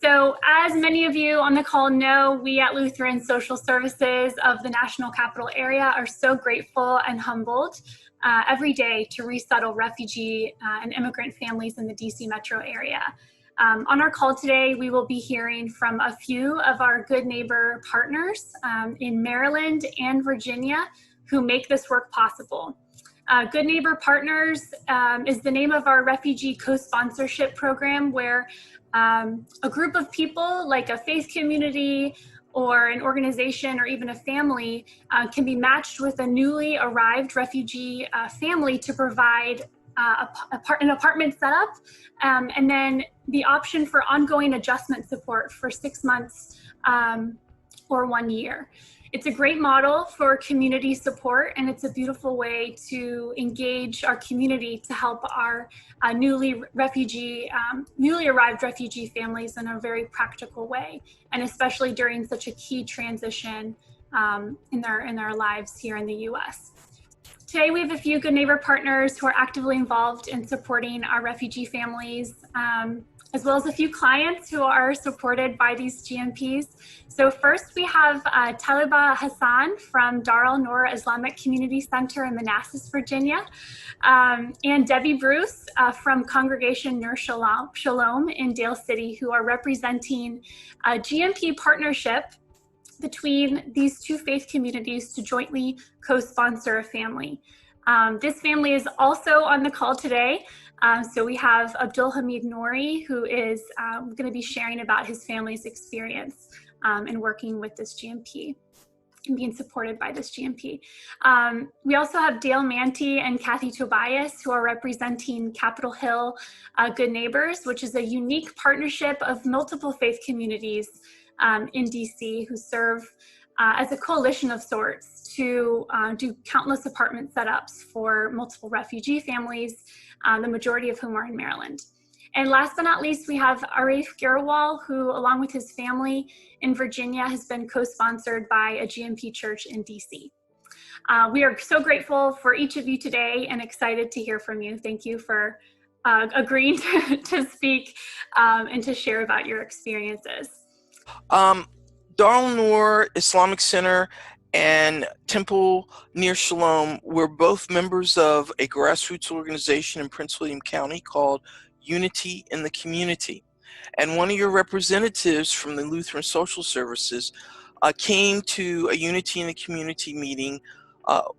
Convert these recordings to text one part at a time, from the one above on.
So as many of you on the call know, we at Lutheran Social Services of the National Capital Area are so grateful and humbled every day to resettle refugee and immigrant families in the DC metro area. On our call today, we will be hearing from a few of our Good Neighbor partners in Maryland and Virginia who make this work possible. Good Neighbor Partners is the name of our refugee co-sponsorship program, where a group of people, like a faith community or an organization or even a family, can be matched with a newly arrived refugee family to provide an apartment setup, and then the option for ongoing adjustment support for 6 months or 1 year. It's a great model for community support, and it's a beautiful way to engage our community to help our newly arrived refugee families in a very practical way, and especially during such a key transition in their lives here in the U.S. Today, we have a few Good Neighbor partners who are actively involved in supporting our refugee families, as well as a few clients who are supported by these GNPs. So first, we have Taliba Hassan from Dar al-Noor Islamic Community Center in Manassas, Virginia, and Debbie Bruce from Congregation Nur Shalom in Dale City, who are representing a GNP partnership between these two faith communities to jointly co-sponsor a family. This family is also on the call today. So we have Abdul Hamid Nouri, who is going to be sharing about his family's experience in working with this GNP and being supported by this GNP. We also have Dale Manty and Kathy Tobias, who are representing Capitol Hill Good Neighbors, which is a unique partnership of multiple faith communities in DC who serve as a coalition of sorts to do countless apartment setups for multiple refugee families, the majority of whom are in Maryland. And last but not least, we have Arif Girawal, who, along with his family in Virginia, has been co-sponsored by a GNP church in DC. We are so grateful for each of you today and excited to hear from you. Thank you for agreeing to speak and to share about your experiences. Dar al-Noor Islamic Center and Temple Near Shalom were both members of a grassroots organization in Prince William County called Unity in the Community. And one of your representatives from the Lutheran Social Services came to a Unity in the Community meeting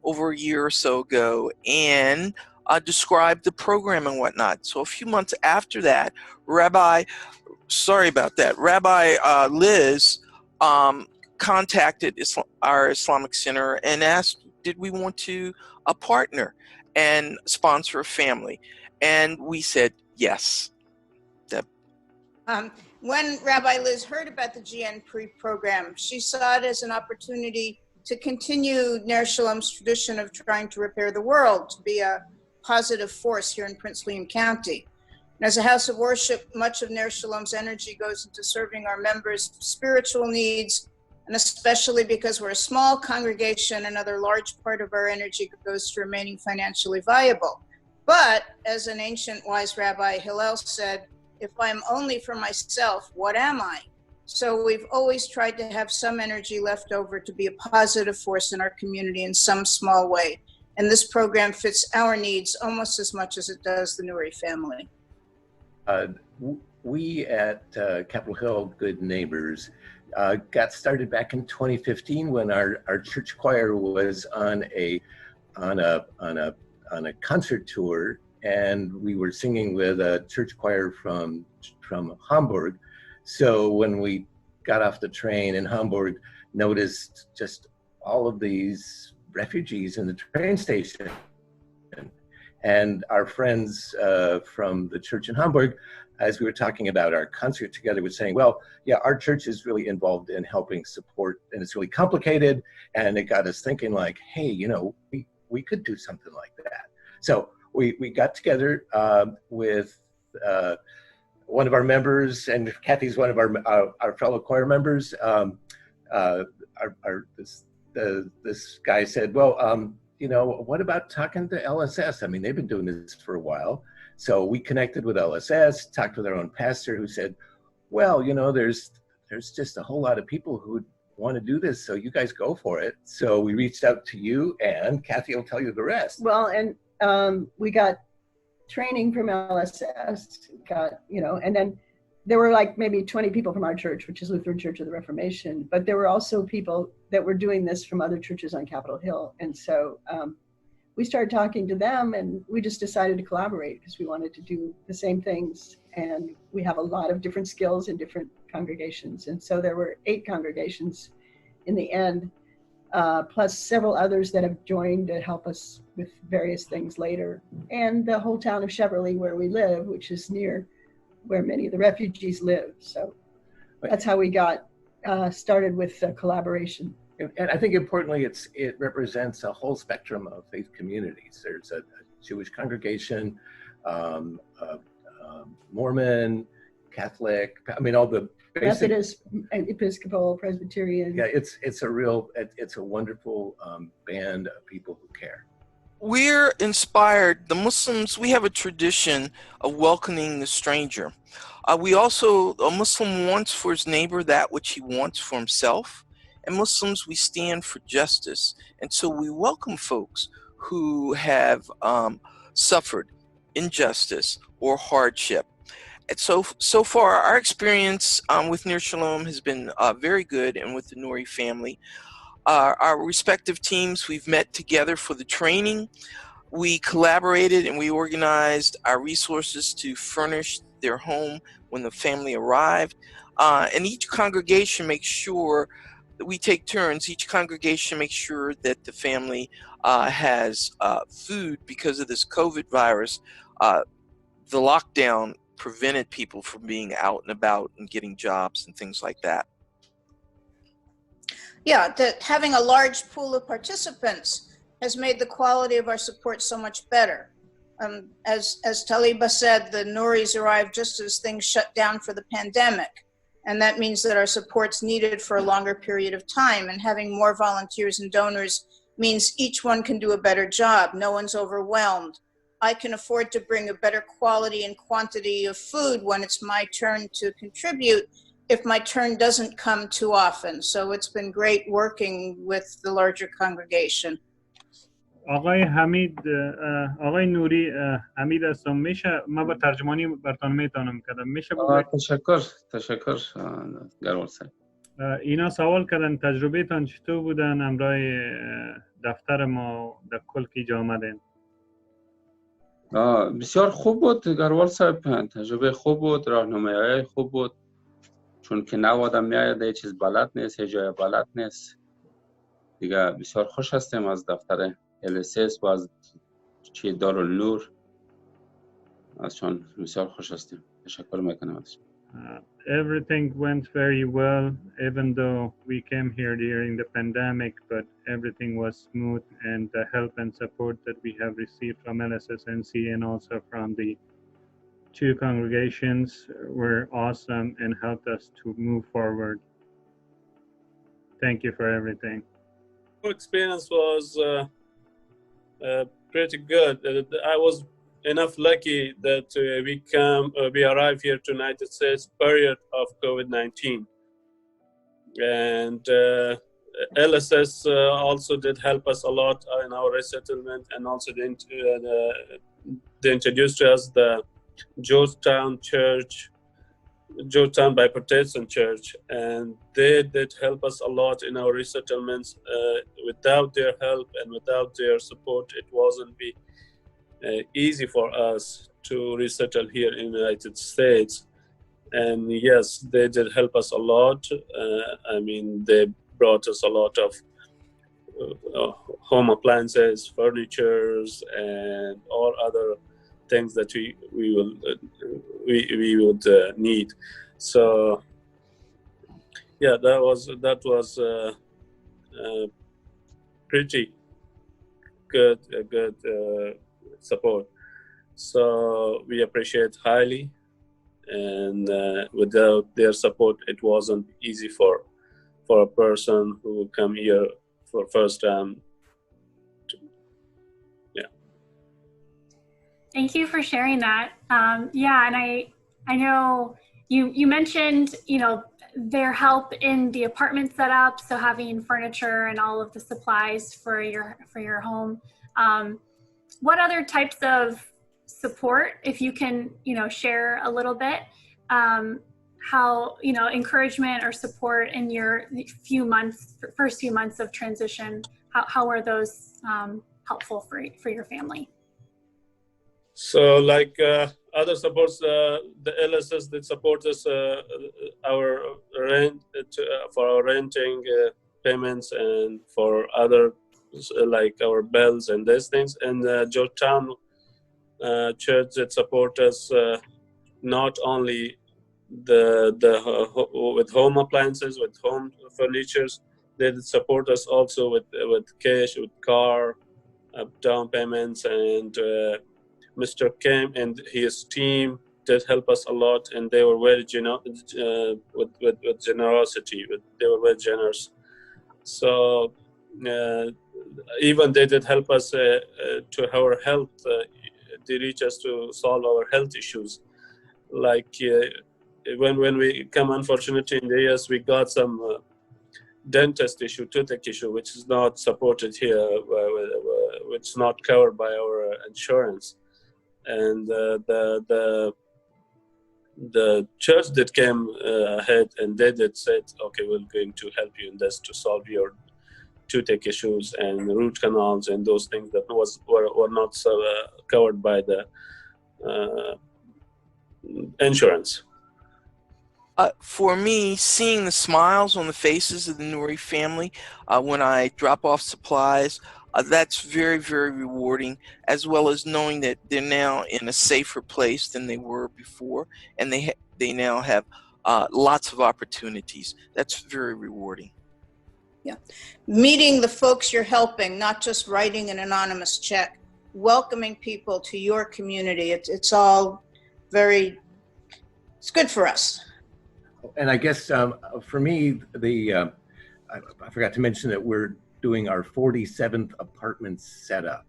over a year or so ago and described the program and whatnot. So a few months after that, Rabbi Liz contacted our Islamic Center and asked, did we want to partner and sponsor a family? And we said yes. When Rabbi Liz heard about the GNP program, she saw it as an opportunity to continue Ner Shalom's tradition of trying to repair the world, to be a positive force here in Prince William County. And as a house of worship, much of Ner Shalom's energy goes into serving our members' spiritual needs, and especially because we're a small congregation, another large part of our energy goes to remaining financially viable. But as an ancient wise Rabbi Hillel said, if I'm only for myself, what am I? So we've always tried to have some energy left over to be a positive force in our community in some small way. And this program fits our needs almost as much as it does the Nouri family. We at Capitol Hill Good Neighbors got started back in 2015 when our church choir was on a concert tour, and we were singing with a church choir from Hamburg. So when we got off the train in Hamburg, noticed just all of these refugees in the train station. And our friends from the church in Hamburg, as we were talking about our concert together, was saying, well, yeah, our church is really involved in helping support, and it's really complicated. And it got us thinking like, hey, you know, we could do something like that. So we got together with one of our members, and Kathy's one of our fellow choir members. This guy said, well, you know, what about talking to LSS? I mean, they've been doing this for a while. So we connected with LSS, talked with our own pastor, who said, well, there's just a whole lot of people who want to do this, so you guys go for it. So we reached out to you, and Kathy will tell you the rest. Well, and we got training from LSS, and then there were like maybe 20 people from our church, which is Lutheran Church of the Reformation, but there were also people that were doing this from other churches on Capitol Hill. And so we started talking to them, and we just decided to collaborate because we wanted to do the same things. And we have a lot of different skills in different congregations. And so there were 8 congregations in the end, plus several others that have joined to help us with various things later. And the whole town of Cheverly, where we live, which is near where many of the refugees live. So that's how we got started with collaboration. And I think importantly, it represents a whole spectrum of faith communities. There's a Jewish congregation, Mormon, Catholic, all the basic, Methodist, Episcopal, Presbyterian. Yeah, it's a wonderful band of people who care. We're inspired. The Muslims, we have a tradition of welcoming the stranger. A Muslim wants for his neighbor that which he wants for himself. And Muslims, we stand for justice. And so we welcome folks who have suffered injustice or hardship. And so far, our experience with Ner Shalom has been very good, and with the Nouri family. Our respective teams, we've met together for the training. We collaborated and we organized our resources to furnish their home when the family arrived. And each congregation makes sure that we take turns. Each congregation makes sure that the family has food because of this COVID virus. The lockdown prevented people from being out and about and getting jobs and things like that. Yeah, that having a large pool of participants has made the quality of our support so much better. As Taliba said, the Nouris arrived just as things shut down for the pandemic. And that means that our support's needed for a longer period of time. And having more volunteers and donors means each one can do a better job. No one's overwhelmed. I can afford to bring a better quality and quantity of food when it's my turn to contribute, if my turn doesn't come too often. So it's been great working with the larger congregation. آقای نوری حمید هستم. میشه ما با ترجمانی براتون میتونم کردم. میشه تشکر گروال صاحب. اینا سوال کردن تجربهتان چطور بودن همراه دفتر ما در کل که جا آمدین؟ بسیار خوب بود گروال صاحب، تجربه خوب بود، راهنمایی خوب بود، چون که نو آدم میاید یه چیز بلد نیست، یه جای بلد نیست دیگه. بسیار خوش هستیم از دفتر LSS و از دارالنور، ازشان بسیار خوش هستیم. تشکر میکنم ازشان. Everything went very well, even though we came here during the pandemic, but everything was smooth, and the help and support that we have received from LSSNC and also from the 2 congregations were awesome and helped us to move forward. Thank you for everything. Our experience was pretty good. I was enough lucky that we arrived here to United States period of COVID-19, and LSS also did help us a lot in our resettlement, and also they introduced us the Georgetown by Protestant Church, and they did help us a lot in our resettlements. Without their help and without their support, it wasn't be easy for us to resettle here in the United States. And yes, they did help us a lot. They brought us a lot of home appliances, furnitures, and all other things that we would need. So yeah, that was pretty good, support. So we appreciate highly, and without their support, it wasn't easy for a person who come here for first time. Thank you for sharing that. And I know You mentioned, their help in the apartment setup, so having furniture and all of the supplies for your home. What other types of support, if you can, share a little bit, how, encouragement or support in your first few months of transition, how are those helpful for your family? So like other supports, the LSS that support us our rent for our renting payments and for other like our bills and these things, and Georgetown Church that support us not only with home appliances, with home furnitures. They support us also with cash, with car down payments, and Mr. Kim and his team did help us a lot, and they were very with generosity. They were very generous. So even they did help us to our health. They reach us to solve our health issues. Like when we come, unfortunately, in the US, we got some dentist issue, toothache issue, which is not supported here, which is not covered by our insurance. And the church that came ahead and they did said, okay, we're going to help you in this to solve your toothache issues and root canals and those things that were not covered by the insurance. For me, seeing the smiles on the faces of the Nouri family when I drop off supplies, that's very, very rewarding, as well as knowing that they're now in a safer place than they were before, and they now have lots of opportunities. That's very rewarding. Yeah. Meeting the folks you're helping, not just writing an anonymous check, welcoming people to your community. It's all it's good for us. And I guess for me, I forgot to mention that we're doing our 47th apartment setup.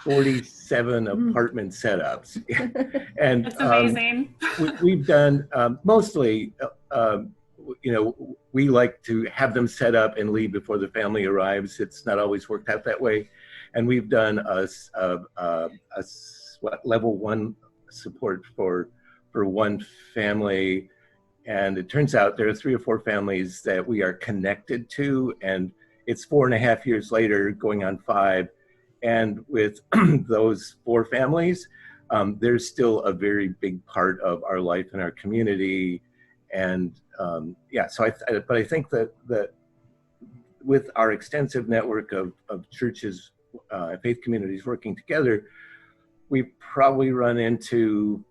47 apartment setups. And that's amazing. We've done mostly, we like to have them set up and leave before the family arrives. It's not always worked out that way. And we've done level 1 support for one family. And it turns out there are 3 or 4 families that we are connected to, and it's 4.5 years later, going on 5. And with those 4 families, there's still a very big part of our life and our community. And so I think that with our extensive network of churches, faith communities working together, we probably run into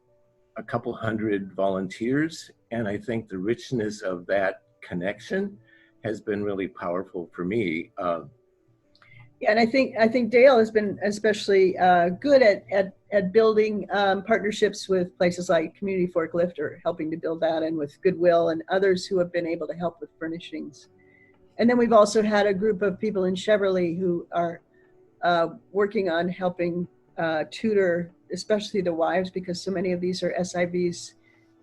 a couple hundred volunteers. And I think the richness of that connection has been really powerful for me. And I think Dale has been especially good at building partnerships with places like Community Forklift, or helping to build that, and with Goodwill and others who have been able to help with furnishings. And then we've also had a group of people in Cheverly who are working on helping tutor, especially the wives, because so many of these are SIVs,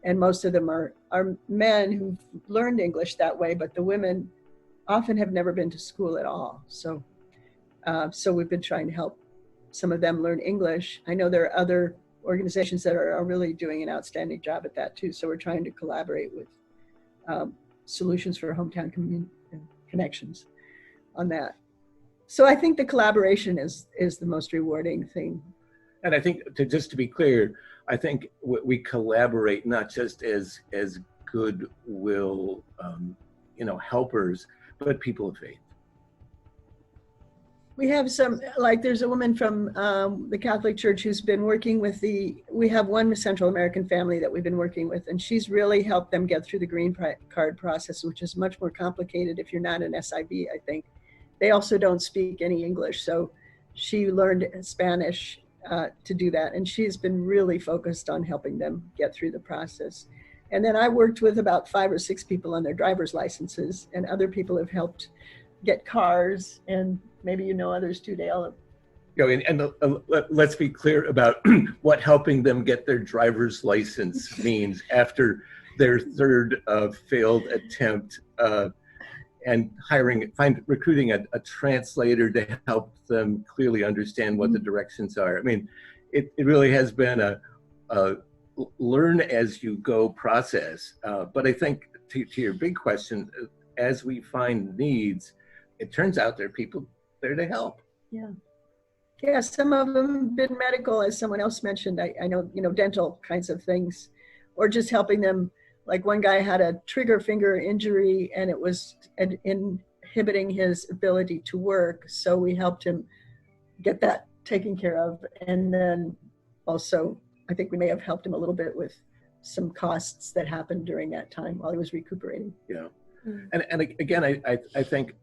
and most of them are men who've learned English that way, but the women often have never been to school at all. So we've been trying to help some of them learn English. I know there are other organizations that are really doing an outstanding job at that too. So we're trying to collaborate with Solutions for Hometown Connections on that. So I think the collaboration is the most rewarding thing. And I think, just to be clear, I think we collaborate not just as goodwill, helpers, but people of faith. We have some, like there's a woman from the Catholic Church who's been working with we have one Central American family that we've been working with, and she's really helped them get through the green card process, which is much more complicated if you're not an SIV, I think. They also don't speak any English, so she learned Spanish to do that, and she's been really focused on helping them get through the process. And then I worked with about 5 or 6 people on their driver's licenses, and other people have helped get cars, and maybe others too, Dale. Let's be clear about what helping them get their driver's license means after their third failed attempt, and recruiting a translator to help them clearly understand what the directions are. I mean, it really has been a learn as you go process. But I think to your big question, as we find needs, it turns out there are people there to help. Yeah. Yeah, some of them have been medical, as someone else mentioned. I know, dental kinds of things, or just helping them. Like one guy had a trigger finger injury and it was inhibiting his ability to work. So we helped him get that taken care of. And then also, I think we may have helped him a little bit with some costs that happened during that time while he was recuperating. Yeah. And again, I think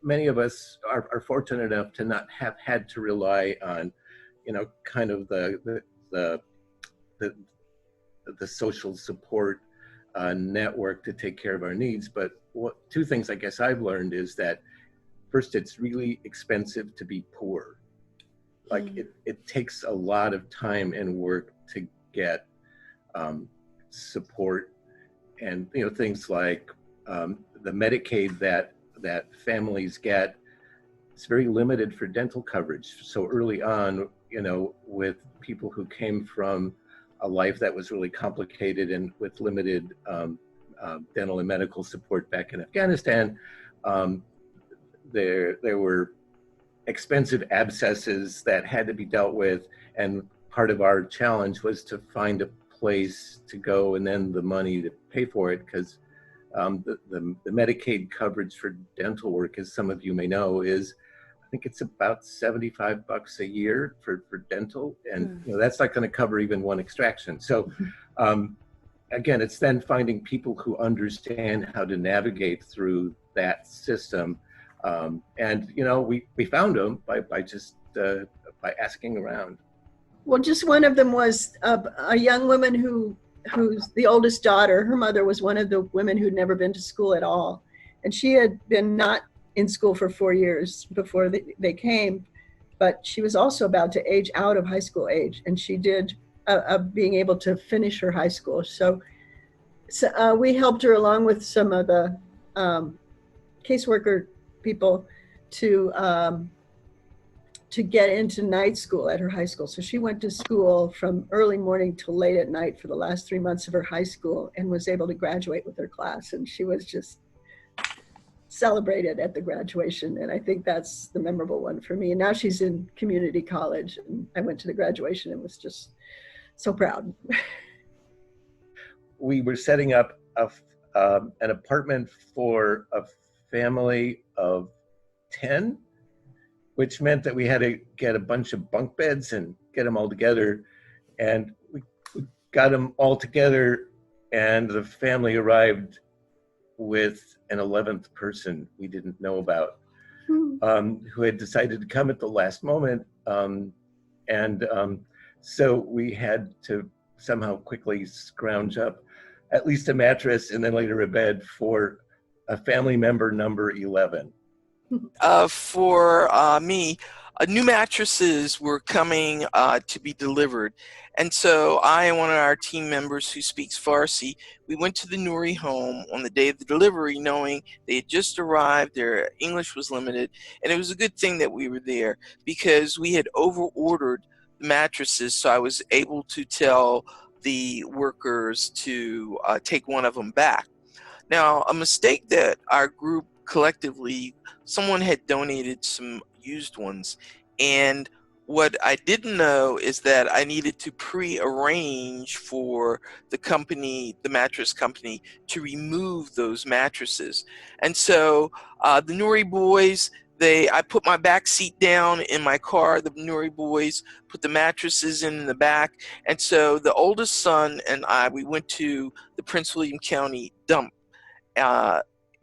many of us are fortunate enough to not have had to rely on, kind of the social support network to take care of our needs. But two things I guess I've learned is that first, it's really expensive to be poor. Like it takes a lot of time and work to get support, and things like the Medicaid that families get. It's very limited for dental coverage. So early on, with people who came from a life that was really complicated and with limited dental and medical support back in Afghanistan, there were expensive abscesses that had to be dealt with, and part of our challenge was to find a place to go and then the money to pay for it, because the Medicaid coverage for dental work, as some of you may know, is I think it's about $75 a year for dental, and that's not going to cover even one extraction. So again, it's then finding people who understand how to navigate through that system. And we found them by just by asking around. Well, just one of them was a young woman who's the oldest daughter. Her mother was one of the women who'd never been to school at all, and she had been not in school for 4 years before they came, but she was also about to age out of high school age, and she did being able to finish her high school. So we helped her along with some of the caseworker people to get into night school at her high school. So she went to school from early morning till late at night for the last 3 months of her high school and was able to graduate with her class. And she was just celebrated at the graduation. And I think that's the memorable one for me. And now she's in community college, and I went to the graduation and was just so proud. We were setting up an apartment for a family of 10, which meant that we had to get a bunch of bunk beds and get them all together. And we got them all together, and the family arrived with an 11th person we didn't know about, who had decided to come at the last moment. So we had to somehow quickly scrounge up at least a mattress and then later a bed for a family member number 11. For me, new mattresses were coming to be delivered. And so I and one of our team members who speaks Farsi, we went to the Nouri home on the day of the delivery, knowing they had just arrived, their English was limited, and it was a good thing that we were there because we had over-ordered the mattresses, so I was able to tell the workers to take one of them back. Now, a mistake that our group collectively, someone had donated some used ones, and what I didn't know is that I needed to pre-arrange for the company, the mattress company, to remove those mattresses. And so the Nouri boys, I put my back seat down in my car. The Nouri boys put the mattresses in the back. And so the oldest son and I, we went to the Prince William County dump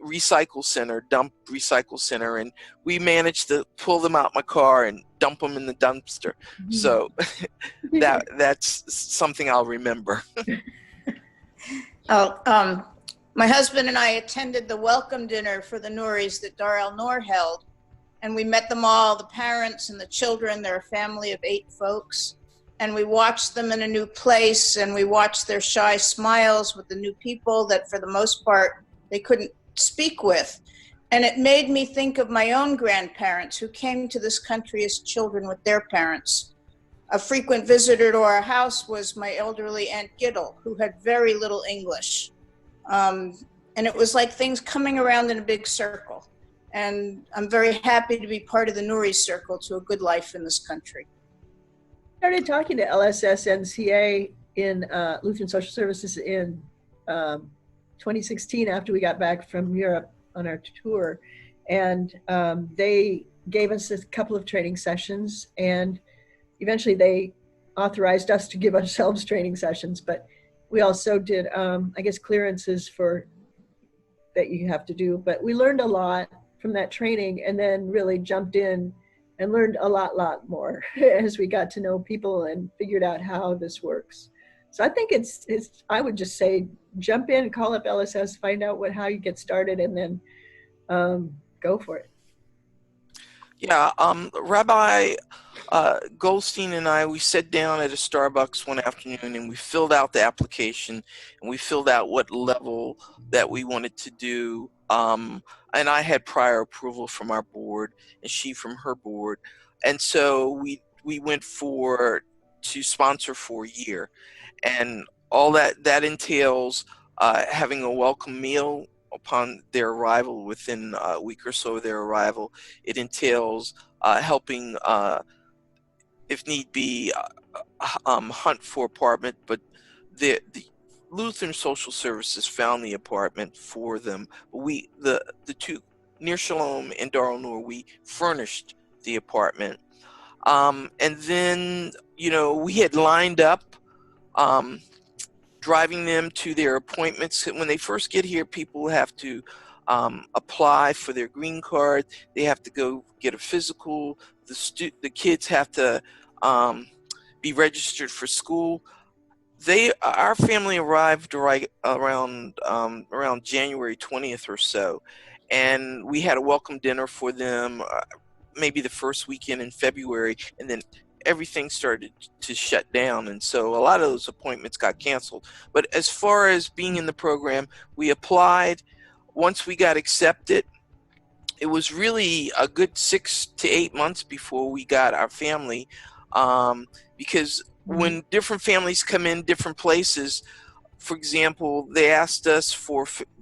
recycle center, and we managed to pull them out my car and dump them in the dumpster. So that's something I'll remember. My husband and I attended the welcome dinner for the Nouris that Dar el Noor held, And we met them all, the parents and the children. They're a family of 8 folks. And we watched them in a new place, and we watched their shy smiles with the new people that for the most part they couldn't speak with. And it made me think of my own grandparents who came to this country as children with their parents. A frequent visitor to our house was my elderly Aunt Giddle, who had very little English. And it was like things coming around in a big circle. And I'm very happy to be part of the Nouri Circle to a good life in this country. Started talking to LSS-NCA in Lutheran Social Services in 2016 after we got back from Europe on our tour. And they gave us a couple of training sessions, and eventually they authorized us to give ourselves training sessions, but we also did, I guess, clearances for that you have to do. But we learned a lot from that training, and then really jumped in and learned a lot more as we got to know people and figured out how this works. So I think it's I would just say, jump in, call up LSS, find out how you get started, and then go for it. Yeah, Rabbi Goldstein and I, we sat down at a Starbucks one afternoon and we filled out the application, and we filled out what level that we wanted to do. And I had prior approval from our board and she from her board. And so we went to sponsor for a year. And all that entails having a welcome meal upon their arrival, within a week or so of their arrival. It entails helping, if need be, hunt for apartment, but the Lutheran Social Services found the apartment for them. The two, Ner Shalom and Darul Noor, we furnished the apartment. And then, we had lined up driving them to their appointments. When they first get here, people have to apply for their green card. They have to go get a physical. The kids have to be registered for school. Our family arrived right around January 20th or so, and we had a welcome dinner for them maybe the first weekend in February, and then everything started to shut down, and so a lot of those appointments got canceled. But as far as being in the program, we applied. Once we got accepted, it was really a good 6 to 8 months before we got our family, because when different families come in different places, for example, they asked us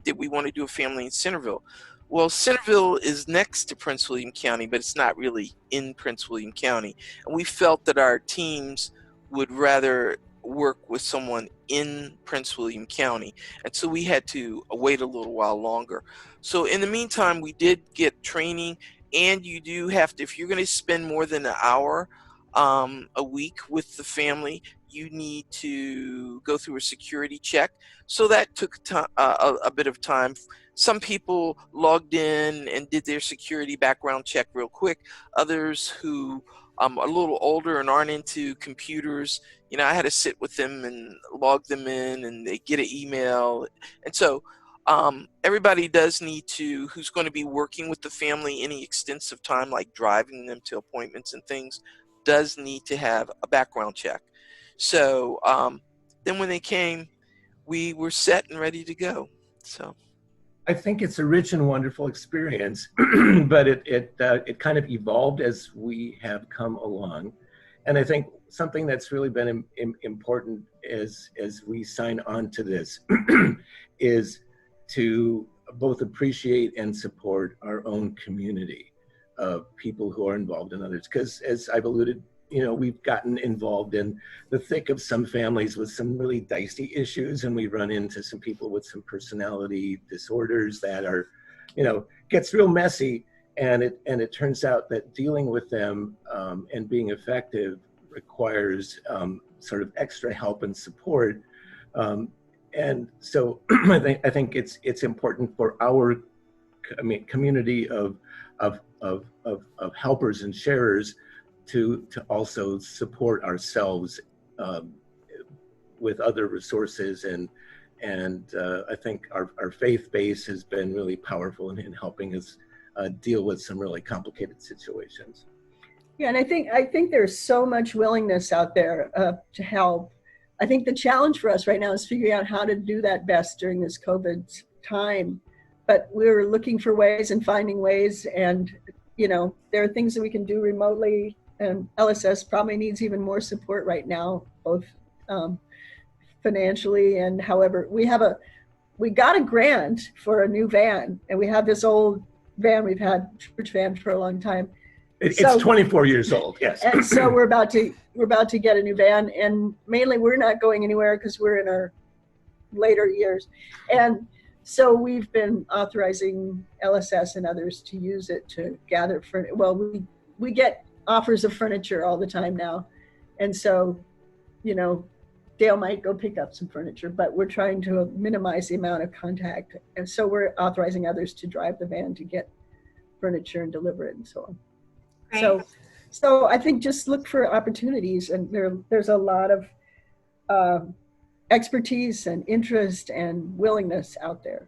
did we want to do a family in Centerville. Well, Centerville is next to Prince William County, but it's not really in Prince William County. And we felt that our teams would rather work with someone in Prince William County. And so we had to wait a little while longer. So in the meantime, we did get training, and you do have to, if you're going to spend more than an hour a week with the family, you need to go through a security check. So that took a bit of time. Some people logged in and did their security background check real quick. Others who are a little older and aren't into computers, I had to sit with them and log them in, and they get an email. And so everybody does need to, who's going to be working with the family any extensive time, like driving them to appointments and things, does need to have a background check. So then when they came, we were set and ready to go. So I think it's a rich and wonderful experience, but it kind of evolved as we have come along. And I think something that's really been important as we sign on to this is to both appreciate and support our own community of people who are involved in others. Because as I've alluded, we've gotten involved in the thick of some families with some really dicey issues, and we run into some people with some personality disorders that are, gets real messy. And it turns out that dealing with them and being effective requires sort of extra help and support. And so I think it's important for our community of helpers and sharers to also support ourselves with other resources, and I think our faith base has been really powerful in helping us deal with some really complicated situations. Yeah, and I think there's so much willingness out there to help. I think the challenge for us right now is figuring out how to do that best during this COVID time. But we're looking for ways and finding ways, and there are things that we can do remotely. And LSS probably needs even more support right now, both financially and however. We got a grant for a new van, and we have this old van we've had, church van, for a long time. It's 24 years old, yes. And so we're about to get a new van, and mainly we're not going anywhere because we're in our later years. And so we've been authorizing LSS and others to use it to gather furniture. Well, we get offers of furniture all the time now. And so, Dale might go pick up some furniture, but we're trying to minimize the amount of contact. And so we're authorizing others to drive the van to get furniture and deliver it and so on. Great. So I think just look for opportunities, and there's a lot of expertise and interest and willingness out there.